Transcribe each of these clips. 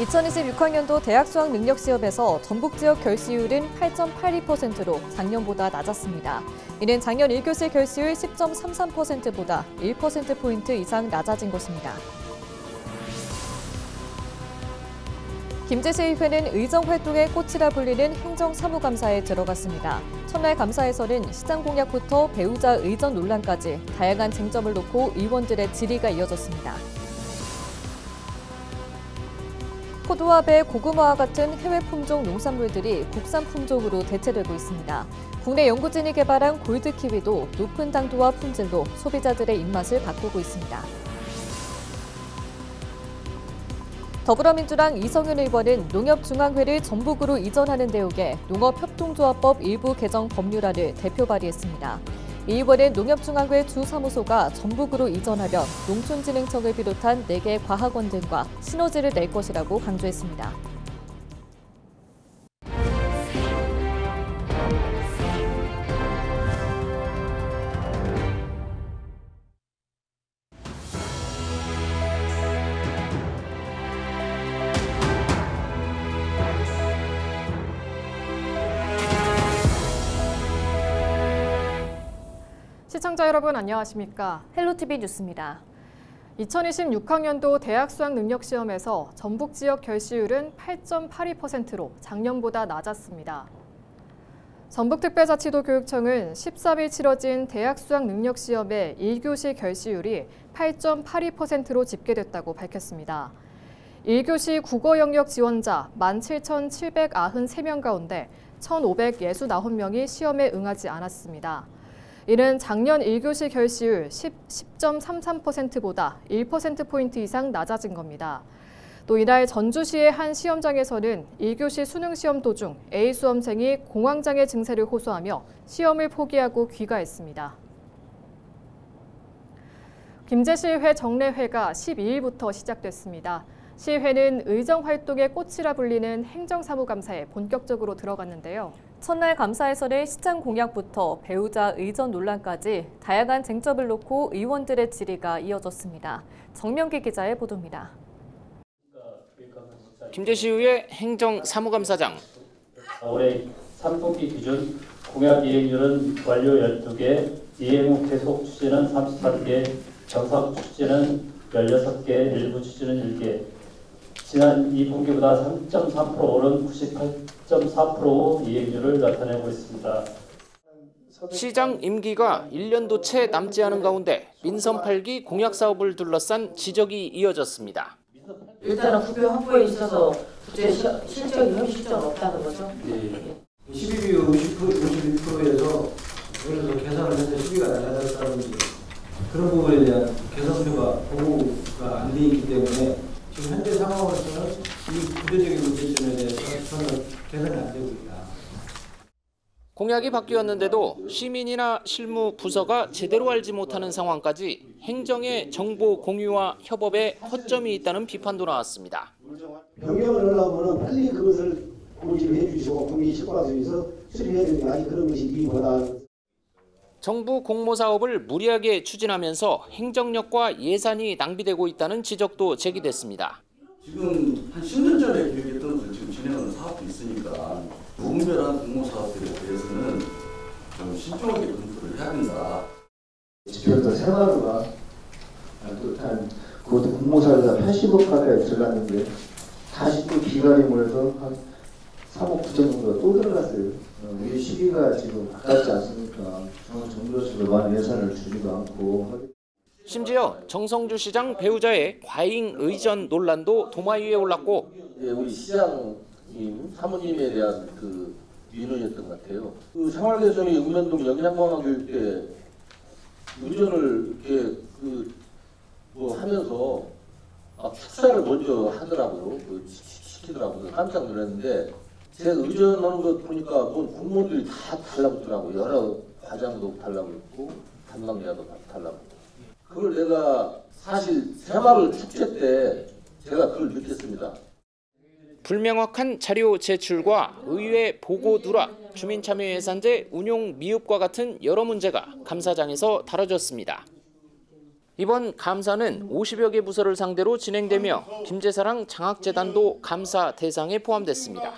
2026학년도 대학 수학 능력 시험에서 전북 지역 결시율은 8.82%로 작년보다 낮았습니다. 이는 작년 1교시 결시율 10.33%보다 1%포인트 이상 낮아진 것입니다. 김제시의회는 의정활동의 꽃이라 불리는 행정사무감사에 들어갔습니다. 첫날 감사에서는 시장 공약부터 배우자 의전 논란까지 다양한 쟁점을 놓고 의원들의 질의가 이어졌습니다. 포도와 배, 고구마와 같은 해외 품종 농산물들이 국산 품종으로 대체되고 있습니다. 국내 연구진이 개발한 골드 키위도 높은 당도와 품질로 소비자들의 입맛을 바꾸고 있습니다. 더불어민주당 이성윤 의원은 농협중앙회를 전북으로 이전하는 내용의 농업협동조합법 일부 개정 법률안을 대표 발의했습니다. 이 의원은 농협중앙회 주사무소가 전북으로 이전하면 농촌진흥청을 비롯한 4개 과학원 등과 시너지를 낼 것이라고 강조했습니다. 시청자 여러분 안녕하십니까? 헬로티비 뉴스입니다. 2026학년도 대학 수학 능력 시험에서 전북 지역 결시율은 8.82%로 작년보다 낮았습니다. 전북특별자치도 교육청은 13일 치러진 대학 수학 능력 시험의 1교시 결시율이 8.82%로 집계됐다고 밝혔습니다. 1교시 국어 영역 지원자 17,793명 가운데 1,569명이 시험에 응하지 않았습니다. 이는 작년 1교시 결시율 10.33%보다 1%포인트 이상 낮아진 겁니다. 또 이날 전주시의 한 시험장에서는 1교시 수능시험 도중 A 수험생이 공황장애 증세를 호소하며 시험을 포기하고 귀가했습니다. 김제시의회 정례회가 12일부터 시작됐습니다. 시의회는 의정활동의 꽃이라 불리는 행정사무감사에 본격적으로 들어갔는데요. 첫날 감사에서는 시장 공약부터 배우자 의전 논란까지 다양한 쟁점을 놓고 의원들의 질의가 이어졌습니다. 정명기 기자의 보도입니다. 김제시의회 행정사무감사장. 올해 3분기 기준 공약 이행률은 완료 12개, 이행 후 계속 추진은 33개, 정상 추진은 16개, 일부 추진은 1개. 지난 2분기보다 3.3% 오른 98.4% 이행률을 나타내고 있습니다. 시장 임기가 1년도 채 남지 않은 가운데 민선 8기 공약 사업을 둘러싼 지적이 이어졌습니다. 일단은 후보 확보에 있어서 실적인 현실적은 없다는 거죠? 네. 12비 51%에서 그래서 계산을 해서 12가 낮아졌다든지 그런 부분에 대한 계산표가 보고가 안 돼 있기 때문에 지금 현재 상황으로서는 이 구조적인 문제점에 대해서 저는 개선이 안 되고 있다. 공약이 바뀌었는데도 시민이나 실무 부서가 제대로 알지 못하는 상황까지 행정의 정보 공유와 협업에 허점이 있다는 비판도 나왔습니다. 변경을 하려면 빨리 그것을 고지를 해주시고 국민이 식과에서 수립해야 되는 아직 그런 것이 미비하다. 정부 공모사업을 무리하게 추진하면서 행정력과 예산이 낭비되고 있다는 지적도 제기됐습니다. 지금 한 10년 전에 계획했던 것을 지금 진행하는 사업도 있으니까 무분별한 공모사업들에 대해서는 좀 신중하게 검토를 해야 된다. 집에서 생활로가 한 그것도 공모사에다 80억 가까이 들어갔는데 다시 또 기간이 몰려서 한 3억 9천 정도가 또 들어갔어요. 우리 시기가 지금 아깝지 않습니까? 정부에서도 많은 예산을 주지도 않고. 심지어 정성주 시장 배우자의 과잉 의전 논란도 도마 위에 올랐고 우리 시장님, 사모님에 대한 그 민원이었던 것 같아요. 그 생활개선이 읍면동 영양강화교육 때 의전을 이렇게 하면서 축사를 먼저 하더라고요. 시키더라고요. 깜짝 놀랐는데 제가 의전하는 거 보니까 공무원들이 다 달라붙더라고요. 여러 과장도 달라붙고 담당자도 달라붙고. 그걸 내가 사실 새마을 축제 때 제가 그걸 느꼈습니다. 불명확한 자료 제출과 의회 보고 누락, 주민참여예산제 운용 미흡과 같은 여러 문제가 감사장에서 다뤄졌습니다. 이번 감사는 50여 개 부서를 상대로 진행되며 김제사랑 장학재단도 감사 대상에 포함됐습니다.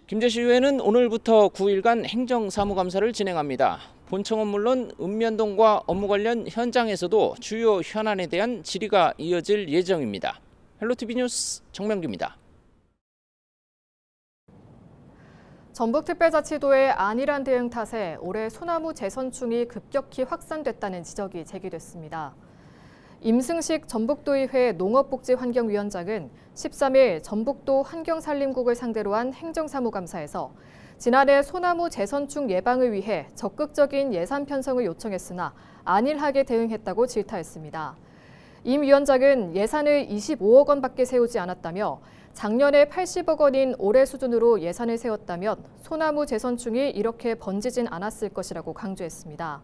김제시의회는 오늘부터 9일간 행정사무감사를 진행합니다. 본청은 물론 읍면동과 업무 관련 현장에서도 주요 현안에 대한 질의가 이어질 예정입니다. 헬로티비 뉴스 정명규입니다. 전북특별자치도의 안일한 대응 탓에 올해 소나무 재선충이 급격히 확산됐다는 지적이 제기됐습니다. 임승식 전북도의회 농업복지환경위원장은 13일 전북도 환경산림국을 상대로 한 행정사무감사에서 지난해 소나무 재선충 예방을 위해 적극적인 예산 편성을 요청했으나 안일하게 대응했다고 질타했습니다. 임 위원장은 예산을 25억 원밖에 세우지 않았다며 작년에 80억 원인 올해 수준으로 예산을 세웠다면 소나무 재선충이 이렇게 번지진 않았을 것이라고 강조했습니다.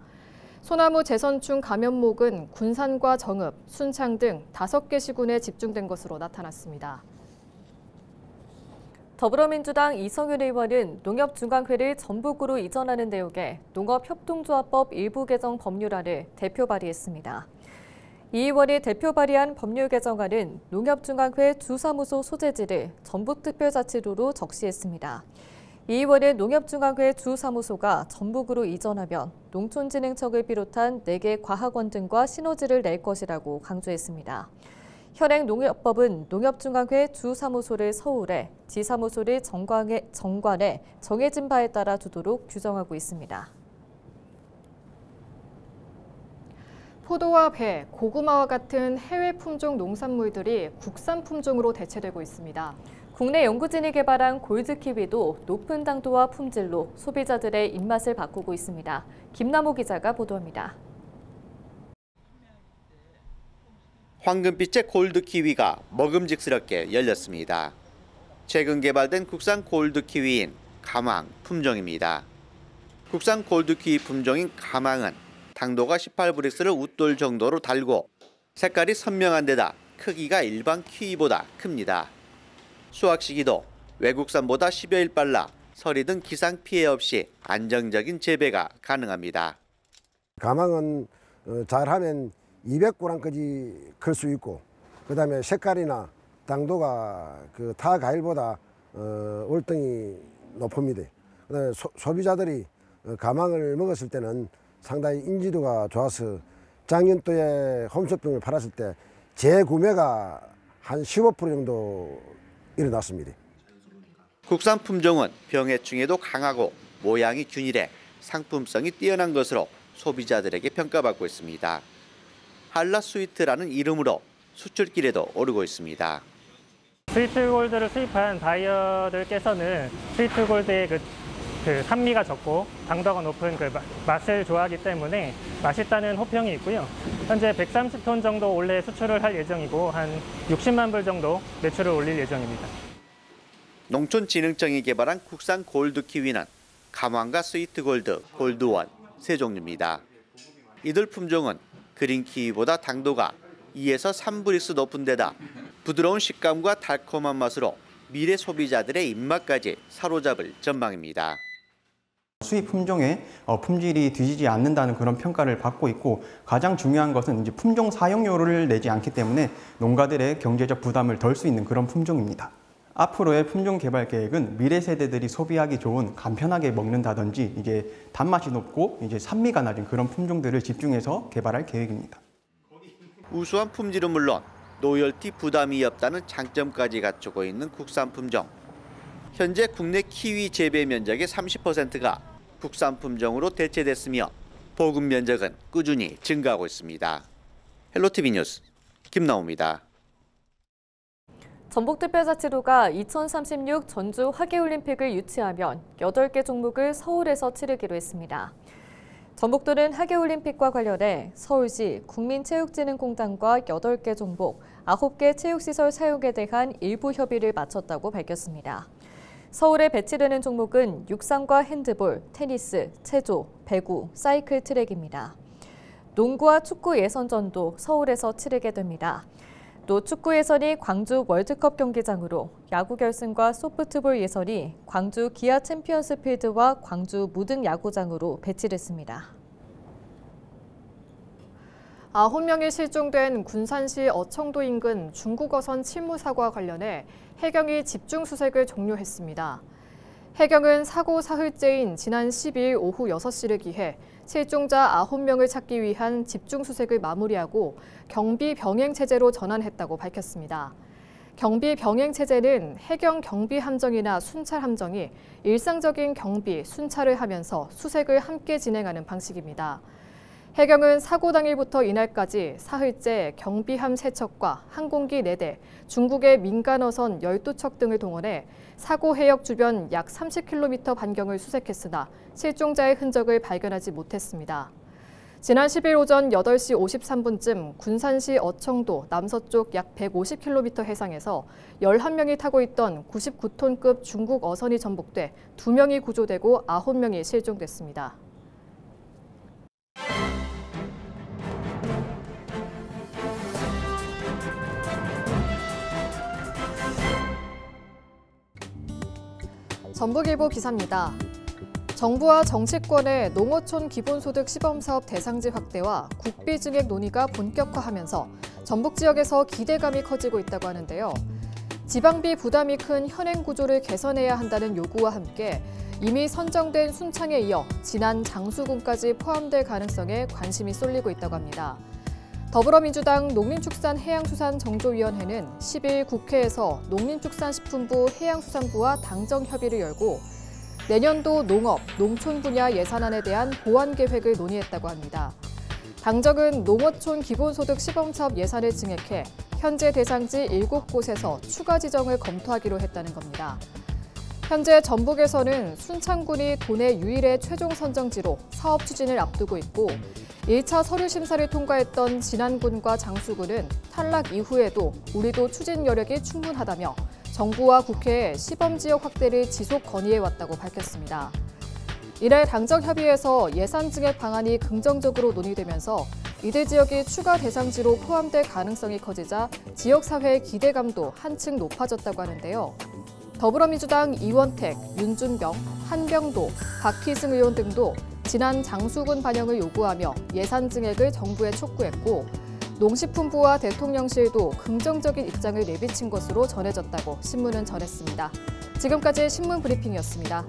소나무 재선충 감염목은 군산과 정읍, 순창 등 5개 시군에 집중된 것으로 나타났습니다. 더불어민주당 이성윤 의원은 농협중앙회를 전북으로 이전하는 내용의 농업협동조합법 일부 개정 법률안을 대표 발의했습니다. 이 의원이 대표 발의한 법률 개정안은 농협중앙회 주사무소 소재지를 전북특별자치도로 적시했습니다. 이 의원은 농협중앙회 주사무소가 전북으로 이전하면 농촌진흥청을 비롯한 4개 과학원 등과 시너지를 낼 것이라고 강조했습니다. 현행 농협법은 농협중앙회 주사무소를 서울에, 지사무소를 정관에 정해진 바에 따라 두도록 규정하고 있습니다. 포도와 배, 고구마와 같은 해외 품종 농산물들이 국산 품종으로 대체되고 있습니다. 국내 연구진이 개발한 골드키위도 높은 당도와 품질로 소비자들의 입맛을 바꾸고 있습니다. 김남호 기자가 보도합니다. 황금빛의 골드키위가 먹음직스럽게 열렸습니다. 최근 개발된 국산 골드키위인 가망 품종입니다. 국산 골드키위 품종인 가망은 당도가 18브릭스를 웃돌 정도로 달고 색깔이 선명한 데다 크기가 일반 키위보다 큽니다. 수확 시기도 외국산보다 10여일 빨라 서리 등 기상 피해 없이 안정적인 재배가 가능합니다. 가망은 잘하면 200g까지 클 수 있고, 그다음에 색깔이나 당도가 타 과일보다 월등히 높습니다. 그다음에 소비자들이 가망을 먹었을 때는 상당히 인지도가 좋아서 작년도에 홈쇼핑을 팔았을 때 재구매가 한 15% 정도 일어났습니다. 국산 품종은 병해충에도 강하고 모양이 균일해 상품성이 뛰어난 것으로 소비자들에게 평가받고 있습니다. 한라 스위트라는 이름으로 수출길에도 오르고 있습니다. 스위트골드를 수입한 바이어들께서는 스위트골드의 그 산미가 적고 당도가 높은 맛을 좋아하기 때문에 맛있다는 호평이 있고요. 현재 130톤 정도 올해 수출을 할 예정이고 한 60만 불 정도 매출을 올릴 예정입니다. 농촌진흥청이 개발한 국산 골드키위는 가망과 스위트골드, 골드원 세 종류입니다. 이들 품종은 그린키위보다 당도가 2에서 3브릭스 높은 데다 부드러운 식감과 달콤한 맛으로 미래 소비자들의 입맛까지 사로잡을 전망입니다. 수입 품종의 품질이 뒤지지 않는다는 그런 평가를 받고 있고, 가장 중요한 것은 이제 품종 사용료를 내지 않기 때문에 농가들의 경제적 부담을 덜 수 있는 그런 품종입니다. 앞으로의 품종 개발 계획은 미래 세대들이 소비하기 좋은 간편하게 먹는다든지 이제 단맛이 높고 이제 산미가 낮은 그런 품종들을 집중해서 개발할 계획입니다. 우수한 품질은 물론 로열티 부담이 없다는 장점까지 갖추고 있는 국산 품종. 현재 국내 키위 재배 면적의 30%가 국산 품종으로 대체됐으며 보급 면적은 꾸준히 증가하고 있습니다. 헬로티비 뉴스 김나호입니다. 전북특별자치도가 2036 전주 하계올림픽을 유치하면 8개 종목을 서울에서 치르기로 했습니다. 전북도는 하계올림픽과 관련해 서울시 국민체육진흥공단과 8개 종목, 9개 체육시설 사용에 대한 일부 협의를 마쳤다고 밝혔습니다. 서울에 배치되는 종목은 육상과 핸드볼, 테니스, 체조, 배구, 사이클 트랙입니다. 농구와 축구 예선전도 서울에서 치르게 됩니다. 또 축구 예선이 광주 월드컵 경기장으로, 야구 결승과 소프트볼 예선이 광주 기아 챔피언스 필드와 광주 무등 야구장으로 배치됐습니다. 9명이 실종된 군산시 어청도 인근 중국어선 침무 사고와 관련해 해경이 집중 수색을 종료했습니다. 해경은 사고 사흘째인 지난 12일 오후 6시를 기해 실종자 9명을 찾기 위한 집중 수색을 마무리하고 경비 병행 체제로 전환했다고 밝혔습니다. 경비 병행 체제는 해경 경비 함정이나 순찰 함정이 일상적인 경비, 순찰을 하면서 수색을 함께 진행하는 방식입니다. 해경은 사고 당일부터 이날까지 사흘째 경비함 3척과 항공기 4대, 중국의 민간어선 12척 등을 동원해 사고 해역 주변 약 30km 반경을 수색했으나 실종자의 흔적을 발견하지 못했습니다. 지난 10일 오전 8시 53분쯤 군산시 어청도 남서쪽 약 150km 해상에서 11명이 타고 있던 99톤급 중국 어선이 전복돼 2명이 구조되고 9명이 실종됐습니다. 전북일보 기사입니다. 정부와 정치권의 농어촌 기본소득 시범사업 대상지 확대와 국비 증액 논의가 본격화하면서 전북 지역에서 기대감이 커지고 있다고 하는데요. 지방비 부담이 큰 현행 구조를 개선해야 한다는 요구와 함께 이미 선정된 순창에 이어 진안 장수군까지 포함될 가능성에 관심이 쏠리고 있다고 합니다. 더불어민주당 농림축산해양수산정조위원회는 10일 국회에서 농림축산식품부 해양수산부와 당정 협의를 열고 내년도 농업, 농촌 분야 예산안에 대한 보완 계획을 논의했다고 합니다. 당정은 농어촌 기본소득 시범사업 예산을 증액해 현재 대상지 7곳에서 추가 지정을 검토하기로 했다는 겁니다. 현재 전북에서는 순창군이 도내 유일의 최종 선정지로 사업 추진을 앞두고 있고 1차 서류 심사를 통과했던 진안군과 장수군은 탈락 이후에도 우리도 추진 여력이 충분하다며 정부와 국회에 시범지역 확대를 지속 건의해왔다고 밝혔습니다. 이날 당정협의회에서 예산 증액 방안이 긍정적으로 논의되면서 이들 지역이 추가 대상지로 포함될 가능성이 커지자 지역사회의 기대감도 한층 높아졌다고 하는데요. 더불어민주당 이원택, 윤준병, 한병도, 박희승 의원 등도 지난 장수군 반영을 요구하며 예산 증액을 정부에 촉구했고 농식품부와 대통령실도 긍정적인 입장을 내비친 것으로 전해졌다고 신문은 전했습니다. 지금까지 신문 브리핑이었습니다.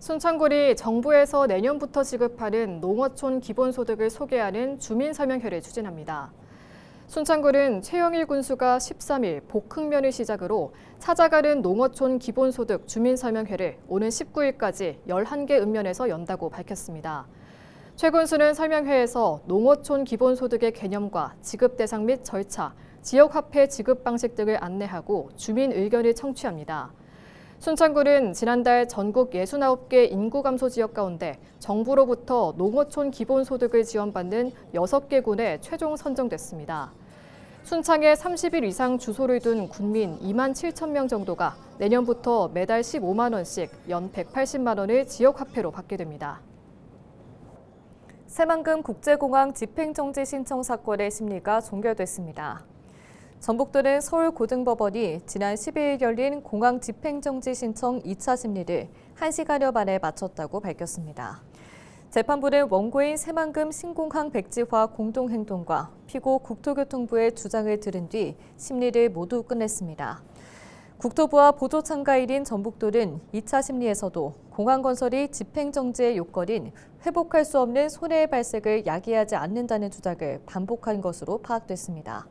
순창군이 정부에서 내년부터 지급하는 농어촌 기본소득을 소개하는 주민설명회를 추진합니다. 순창군은 최영일 군수가 13일 복흥면을 시작으로 찾아가는 농어촌 기본소득 주민설명회를 오는 19일까지 11개 읍면에서 연다고 밝혔습니다. 최 군수는 설명회에서 농어촌 기본소득의 개념과 지급 대상 및 절차, 지역화폐 지급 방식 등을 안내하고 주민 의견을 청취합니다. 순창군은 지난달 전국 69개 인구 감소 지역 가운데 정부로부터 농어촌 기본소득을 지원받는 6개 군에 최종 선정됐습니다. 순창에 30일 이상 주소를 둔 군민 2만 7천 명 정도가 내년부터 매달 15만 원씩 연 180만 원을 지역화폐로 받게 됩니다. 새만금 국제공항 집행정지 신청 사건의 심리가 종결됐습니다. 전북도는 서울고등법원이 지난 12일 열린 공항 집행정지 신청 2차 심리를 1시간여 만에 마쳤다고 밝혔습니다. 재판부는 원고인 새만금 신공항 백지화 공동행동과 피고 국토교통부의 주장을 들은 뒤 심리를 모두 끝냈습니다. 국토부와 보조 참가일인 전북도는 2차 심리에서도 공항 건설이 집행정지의 요건인 회복할 수 없는 손해의 발생을 야기하지 않는다는 주장을 반복한 것으로 파악됐습니다.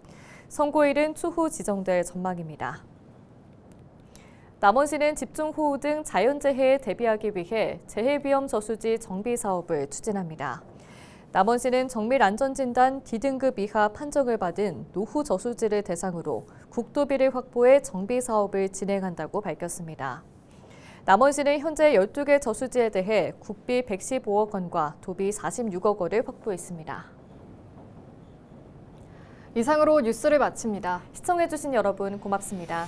선고일은 추후 지정될 전망입니다. 남원시는 집중호우 등 자연재해에 대비하기 위해 재해위험 저수지 정비 사업을 추진합니다. 남원시는 정밀안전진단 D등급 이하 판정을 받은 노후 저수지를 대상으로 국도비를 확보해 정비 사업을 진행한다고 밝혔습니다. 남원시는 현재 12개 저수지에 대해 국비 115억 원과 도비 46억 원을 확보했습니다. 이상으로 뉴스를 마칩니다. 시청해주신 여러분 고맙습니다.